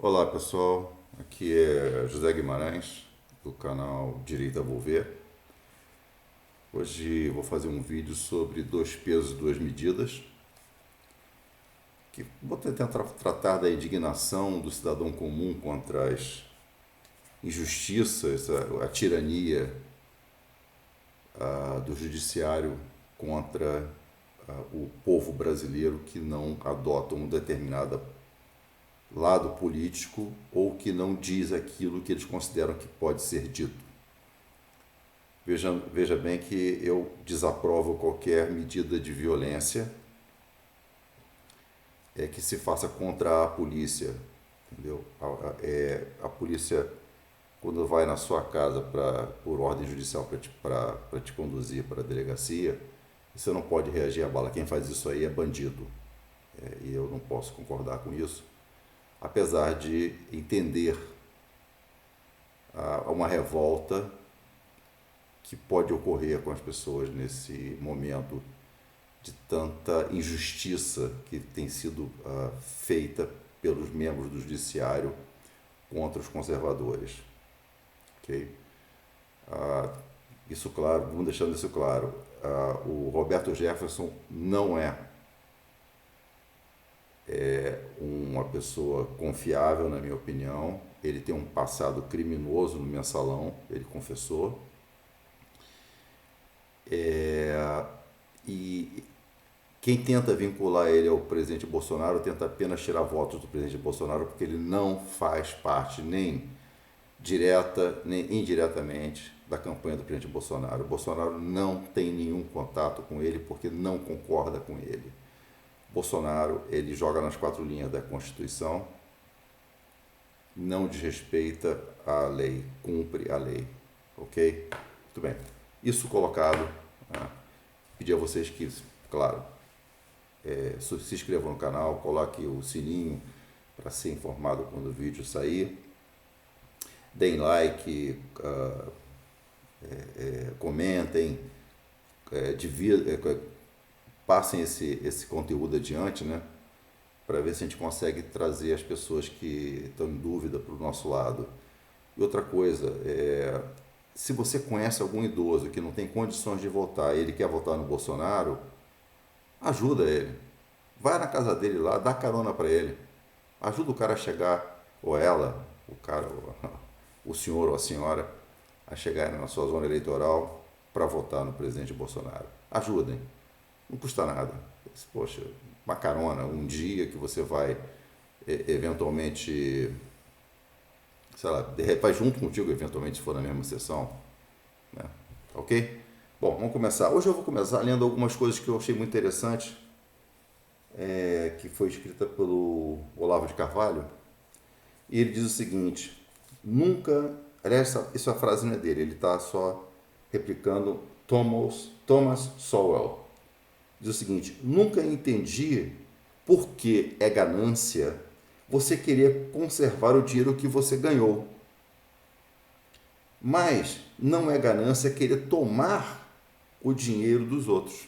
Olá pessoal, aqui é José Guimarães do canal Direito a Volver. Hoje vou fazer um vídeo sobre dois pesos e duas medidas, que vou tentar tratar da indignação do cidadão comum contra as injustiças, a tirania do judiciário contra o povo brasileiro que não adota um determinado lado político ou que não diz aquilo que eles consideram que pode ser dito. Veja bem que eu desaprovo qualquer medida de violência que se faça contra a polícia, entendeu? A polícia, quando vai na sua casa por ordem judicial para te conduzir para a delegacia, você não pode reagir à bala. Quem faz isso aí é bandido. E eu não posso concordar com isso, apesar de entender uma revolta que pode ocorrer com as pessoas nesse momento de tanta injustiça que tem sido feita pelos membros do judiciário contra os conservadores. Ok? Isso claro, vamos deixando isso claro. O Roberto Jefferson não é uma pessoa confiável, na minha opinião. Ele tem um passado criminoso no mensalão, ele confessou. E quem tenta vincular ele ao presidente Bolsonaro tenta apenas tirar votos do presidente Bolsonaro, porque ele não faz parte nem direta nem indiretamente da campanha do presidente Bolsonaro. O Bolsonaro não tem nenhum contato com ele porque não concorda com ele. Bolsonaro, ele joga nas quatro linhas da Constituição, não desrespeita a lei, cumpre a lei, ok? Muito bem. Isso colocado, pedir a vocês que, claro, se inscrevam no canal, coloque o sininho para ser informado quando o vídeo sair, deem like, comentem, passem esse conteúdo adiante, né? Para ver se a gente consegue trazer as pessoas que estão em dúvida para o nosso lado. E outra coisa, se você conhece algum idoso que não tem condições de votar e ele quer votar no Bolsonaro, ajuda ele. Vai na casa dele lá, dá carona para ele. Ajuda o cara a chegar, ou ela, o cara, o senhor ou a senhora, a chegar na sua zona eleitoral para votar no presidente Bolsonaro. Ajudem. Não custa nada. Poxa, uma carona, um dia que você vai eventualmente, sei lá, vai junto contigo eventualmente se for na mesma sessão, né? Ok? Bom, vamos começar. Hoje eu vou começar lendo algumas coisas que eu achei muito interessantes, que foi escrita pelo Olavo de Carvalho, e ele diz o seguinte: nunca, aliás, essa frase não é dele, ele está só replicando Thomas Sowell. Diz o seguinte: nunca entendi por que é ganância você querer conservar o dinheiro que você ganhou. Mas não é ganância querer tomar o dinheiro dos outros.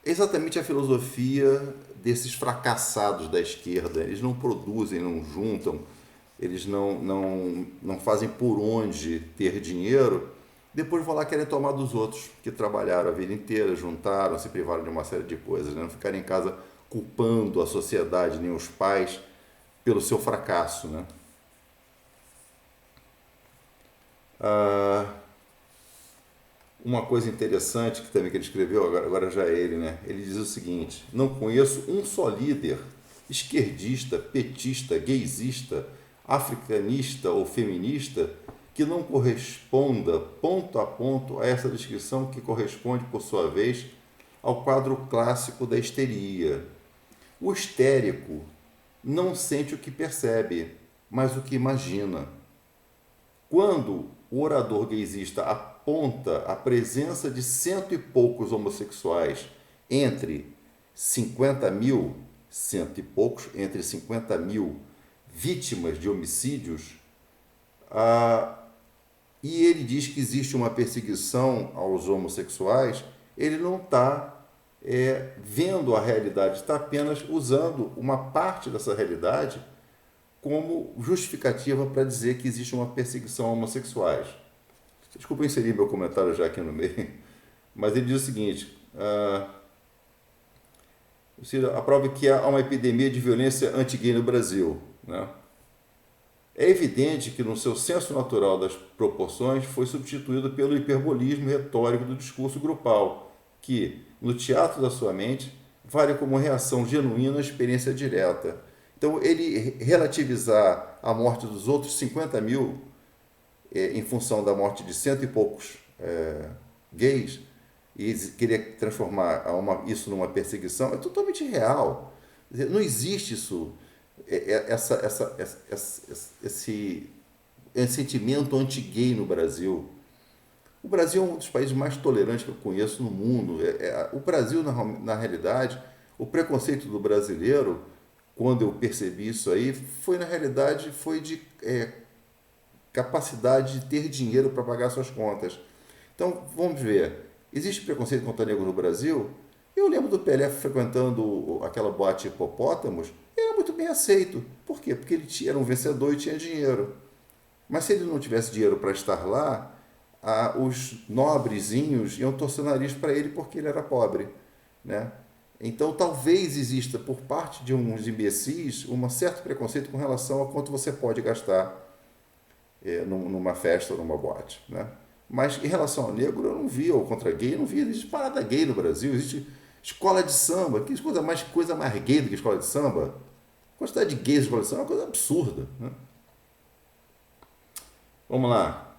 É exatamente a filosofia desses fracassados da esquerda. Eles não produzem, não juntam, eles não fazem por onde ter dinheiro, depois vão lá querer tomar dos outros, que trabalharam a vida inteira, juntaram, se privaram de uma série de coisas, né? Não ficarem em casa culpando a sociedade nem os pais pelo seu fracasso, né? Uma coisa interessante que também que ele escreveu, agora já é ele, né? Ele diz o seguinte: não conheço um só líder esquerdista, petista, gaysista, africanista ou feminista que não corresponda ponto a ponto a essa descrição que corresponde, por sua vez, ao quadro clássico da histeria. O histérico não sente o que percebe, mas o que imagina. Quando o orador gaysista aponta a presença de cento e poucos homossexuais entre 50 mil, cento e poucos, entre 50 mil vítimas de homicídios, e ele diz que existe uma perseguição aos homossexuais, ele não está vendo a realidade, está apenas usando uma parte dessa realidade como justificativa para dizer que existe uma perseguição a homossexuais. Desculpa inserir meu comentário já aqui no meio, mas ele diz o seguinte: a prova é que há uma epidemia de violência anti-gay no Brasil, né? É evidente que, no seu senso natural das proporções, foi substituído pelo hiperbolismo retórico do discurso grupal, que, no teatro da sua mente, vale como reação genuína à experiência direta. Então, ele relativizar a morte dos outros 50 mil em função da morte de cento e poucos gays e querer transformar isso numa perseguição é totalmente irreal. Não existe isso, esse sentimento anti-gay no Brasil. O Brasil é um dos países mais tolerantes que eu conheço no mundo. O Brasil, na realidade, o preconceito do brasileiro, quando eu percebi isso aí, foi, na realidade, foi de capacidade de ter dinheiro para pagar suas contas. Então, vamos ver. Existe preconceito contra negro no Brasil? Eu lembro do Pelé frequentando aquela boate Hipopótamos, ele era muito bem aceito. Por quê? Porque ele era um vencedor e tinha dinheiro. Mas se ele não tivesse dinheiro para estar lá, os nobrezinhos iam torcer o nariz para ele porque ele era pobre, né? Então, talvez exista, por parte de uns imbecis, um certo preconceito com relação a quanto você pode gastar numa festa ou numa boate, né? Mas em relação ao negro, eu não vi, ou contra gay, eu não vi. Existe parada gay no Brasil, existe escola de samba. Que coisa mais gay do que escola de samba? A quantidade de gays na escola de samba é uma coisa absurda, né? Vamos lá.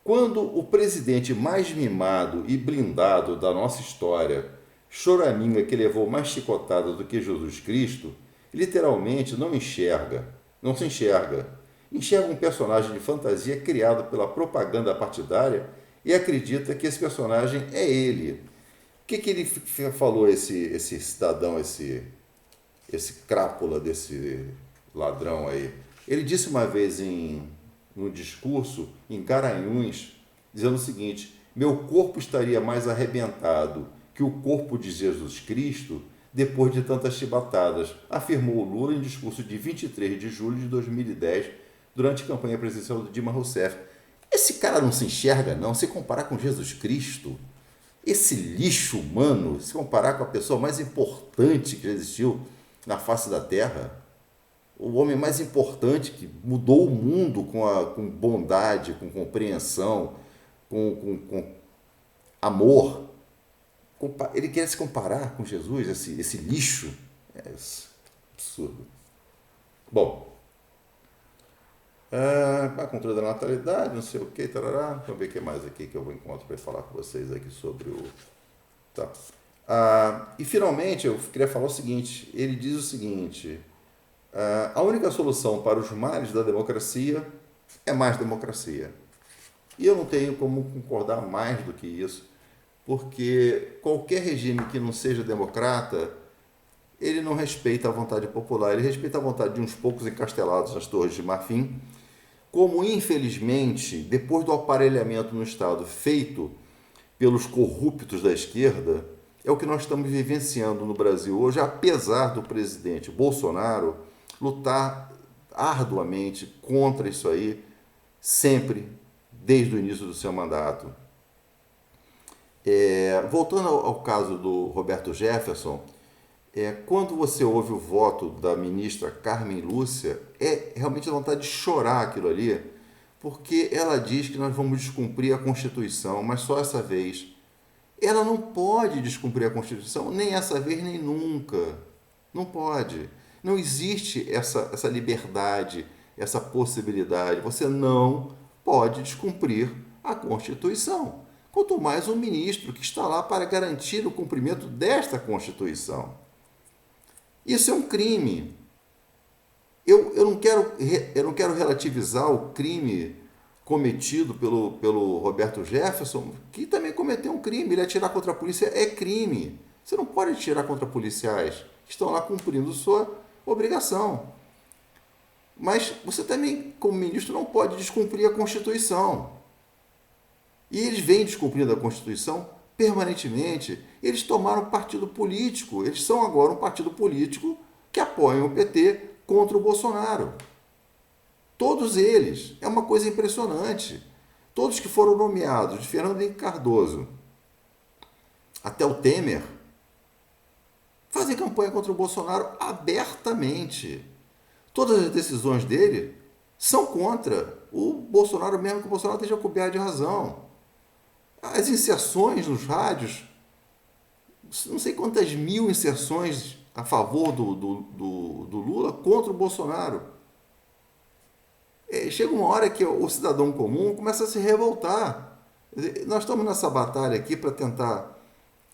Quando o presidente mais mimado e blindado da nossa história, choraminga que levou mais chicotadas do que Jesus Cristo, literalmente não se enxerga. Enxerga um personagem de fantasia criado pela propaganda partidária e acredita que esse personagem é ele. O que ele falou, esse cidadão, esse crápula desse ladrão aí? Ele disse uma vez no discurso em Garanhuns, dizendo o seguinte: meu corpo estaria mais arrebentado que o corpo de Jesus Cristo depois de tantas chibatadas, afirmou Lula em discurso de 23 de julho de 2010, durante a campanha presidencial de Dilma Rousseff. Esse cara não se enxerga, não, se comparar com Jesus Cristo, esse lixo humano, se comparar com a pessoa mais importante que já existiu na face da Terra, o homem mais importante que mudou o mundo com bondade, com compreensão, com amor. Ele quer se comparar com Jesus, esse lixo. É absurdo. Bom, a controle da natalidade, não sei o que, tarará. Vamos ver o que mais aqui que eu vou encontrar para falar com vocês aqui sobre o... Tá. E finalmente eu queria falar o seguinte, ele diz o seguinte: a única solução para os males da democracia é mais democracia. E eu não tenho como concordar mais do que isso, porque qualquer regime que não seja democrata, ele não respeita a vontade popular, ele respeita a vontade de uns poucos encastelados nas Torres de Marfim, como infelizmente, depois do aparelhamento no Estado feito pelos corruptos da esquerda, é o que nós estamos vivenciando no Brasil hoje, apesar do presidente Bolsonaro lutar arduamente contra isso aí, sempre, desde o início do seu mandato. Voltando ao caso do Roberto Jefferson, quando você ouve o voto da ministra Carmen Lúcia, é realmente a vontade de chorar aquilo ali, porque ela diz que nós vamos descumprir a Constituição, mas só essa vez. Ela não pode descumprir a Constituição, nem essa vez, nem nunca. Não pode. Não existe essa liberdade, essa possibilidade. Você não pode descumprir a Constituição. Quanto mais um ministro que está lá para garantir o cumprimento desta Constituição. Isso é um crime. Eu não quero relativizar o crime cometido pelo Roberto Jefferson, que também cometeu um crime. Ele atirar contra a polícia é crime. Você não pode atirar contra policiais que estão lá cumprindo sua obrigação. Mas você também, como ministro, não pode descumprir a Constituição. E eles vêm descumprindo a Constituição permanentemente. Eles tomaram partido político. Eles são agora um partido político que apoia o PT contra o Bolsonaro. Todos eles. É uma coisa impressionante. Todos que foram nomeados, de Fernando Henrique Cardoso até o Temer, fazem campanha contra o Bolsonaro abertamente. Todas as decisões dele são contra o Bolsonaro, mesmo que o Bolsonaro esteja coberto de razão. As inserções nos rádios, não sei quantas mil inserções a favor do Lula contra o Bolsonaro. Chega uma hora que o cidadão comum começa a se revoltar. Nós estamos nessa batalha aqui para tentar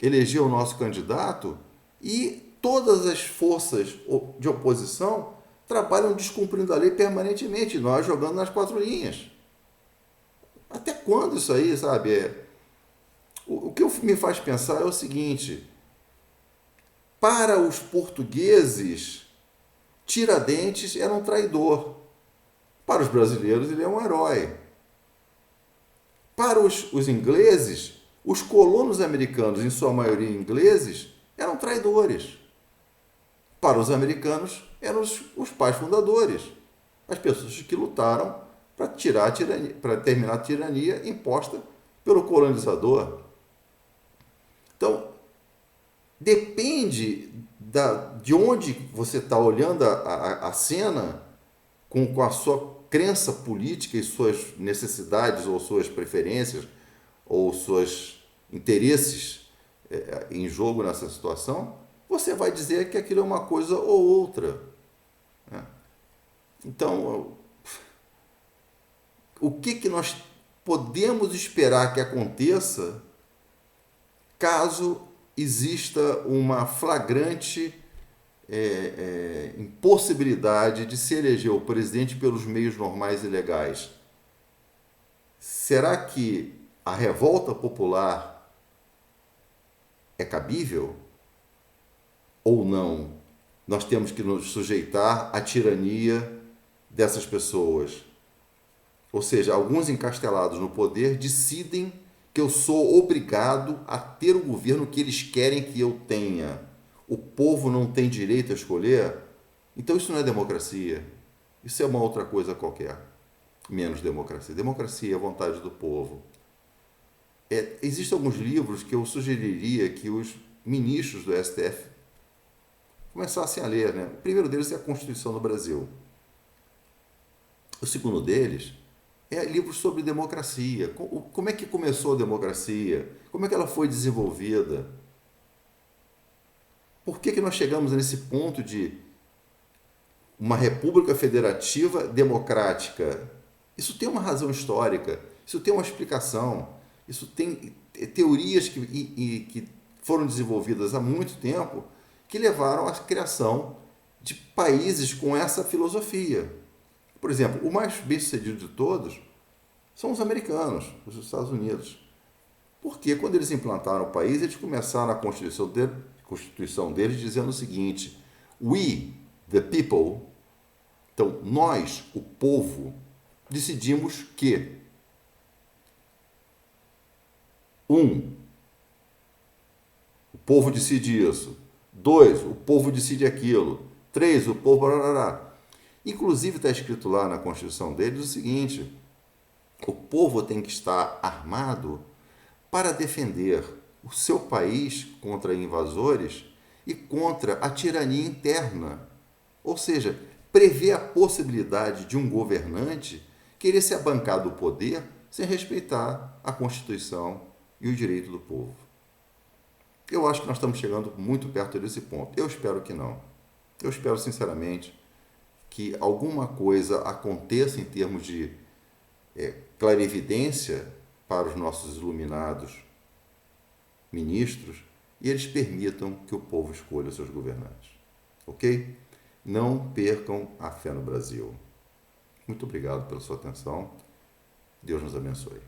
eleger o nosso candidato e todas as forças de oposição trabalham descumprindo a lei permanentemente, nós jogando nas quatro linhas. Até quando isso aí, sabe? O que me faz pensar é o seguinte: para os portugueses, Tiradentes era um traidor. Para os brasileiros, ele é um herói. Para os ingleses, os colonos americanos, em sua maioria ingleses, eram traidores. Para os americanos, eram os pais fundadores, as pessoas que lutaram para tirar a tirania, para terminar a tirania imposta pelo colonizador. Então, depende de onde você está olhando a cena com a sua crença política e suas necessidades ou suas preferências ou seus interesses em jogo nessa situação, você vai dizer que aquilo é uma coisa ou outra. Então, o que nós podemos esperar que aconteça caso exista uma flagrante impossibilidade de se eleger o presidente pelos meios normais e legais? Será que a revolta popular é cabível ou não? Nós temos que nos sujeitar à tirania dessas pessoas. Ou seja, alguns encastelados no poder decidem que eu sou obrigado a ter o governo que eles querem que eu tenha. O povo não tem direito a escolher? Então isso não é democracia. Isso é uma outra coisa qualquer. Menos democracia. Democracia é a vontade do povo. Existem alguns livros que eu sugeriria que os ministros do STF começassem a ler, né? O primeiro deles é a Constituição do Brasil. O segundo deles é livros sobre democracia. Como é que começou a democracia? Como é que ela foi desenvolvida? Por que nós chegamos nesse ponto de uma república federativa democrática? Isso tem uma razão histórica, isso tem uma explicação, isso tem teorias que foram desenvolvidas há muito tempo que levaram à criação de países com essa filosofia. Por exemplo, o mais bem-sucedido de todos são os americanos, os Estados Unidos. Porque quando eles implantaram o país, eles começaram a Constituição deles dizendo o seguinte: we, the people, então nós, o povo, decidimos que o povo decide isso. 2, o povo decide aquilo. 3, o povo... Inclusive está escrito lá na Constituição deles o seguinte: o povo tem que estar armado para defender o seu país contra invasores e contra a tirania interna. Ou seja, prevê a possibilidade de um governante querer se abancar do poder sem respeitar a Constituição e o direito do povo. Eu acho que nós estamos chegando muito perto desse ponto. Eu espero que não. Eu espero, sinceramente, que alguma coisa aconteça em termos de clarividência para os nossos iluminados ministros e eles permitam que o povo escolha os seus governantes. Ok? Não percam a fé no Brasil. Muito obrigado pela sua atenção. Deus nos abençoe.